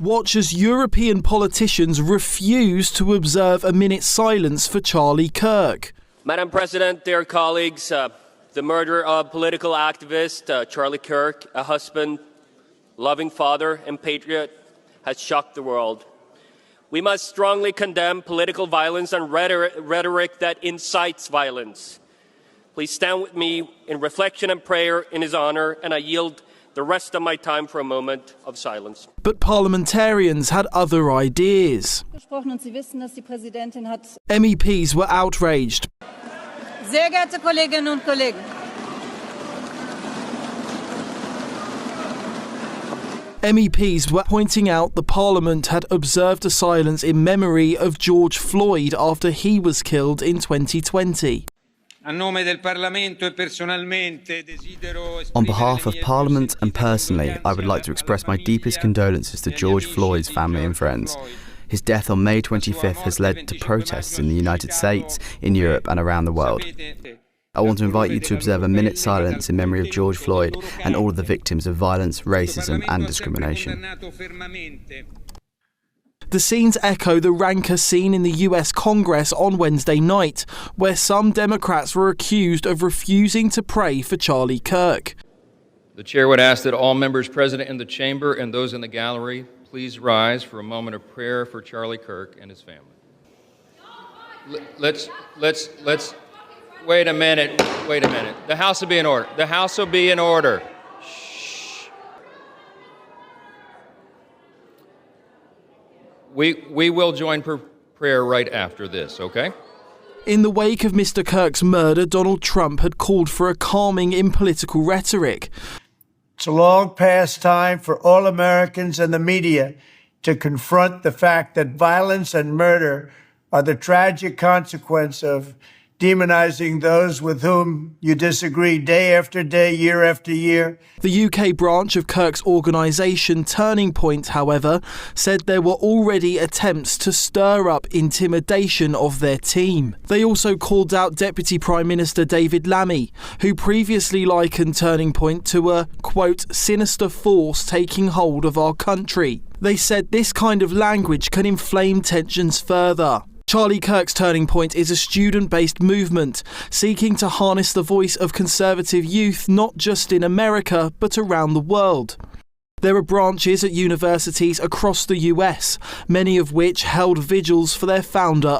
Watch as European politicians refuse to observe a minute's silence for Charlie Kirk. Madam President, dear colleagues, the murder of political activist Charlie Kirk, a husband, loving father and patriot, has shocked the world. We must strongly condemn political violence and rhetoric that incites violence. Please stand with me in reflection and prayer in his honor, and I yield the rest of my time for a moment of silence. But parliamentarians had other ideas. MEPs were outraged. Sehr geehrte Kolleginnen und Kollegen. MEPs were pointing out the Parliament had observed a silence in memory of George Floyd after he was killed in 2020. On behalf of Parliament and personally, I would like to express my deepest condolences to George Floyd's family and friends. His death on May 25th has led to protests in the United States, in Europe and around the world. I want to invite you to observe a minute's silence in memory of George Floyd and all of the victims of violence, racism and discrimination. The scenes echo the rancor seen in the US Congress on Wednesday night, where some Democrats were accused of refusing to pray for Charlie Kirk. The chair would ask that all members present in the chamber and those in the gallery please rise for a moment of prayer for Charlie Kirk and his family. Let's wait a minute. The House will be in order. The House will be in order. We will join prayer right after this, okay? In the wake of Mr. Kirk's murder, Donald Trump had called for a calming in political rhetoric. It's a long past time for all Americans and the media to confront the fact that violence and murder are the tragic consequence of demonizing those with whom you disagree day after day, year after year. The UK branch of Kirk's organisation, Turning Point, however, said there were already attempts to stir up intimidation of their team. They also called out Deputy Prime Minister David Lammy, who previously likened Turning Point to a, quote, sinister force taking hold of our country. They said this kind of language can inflame tensions further. Charlie Kirk's Turning Point is a student-based movement seeking to harness the voice of conservative youth not just in America but around the world. There are branches at universities across the US, many of which held vigils for their founder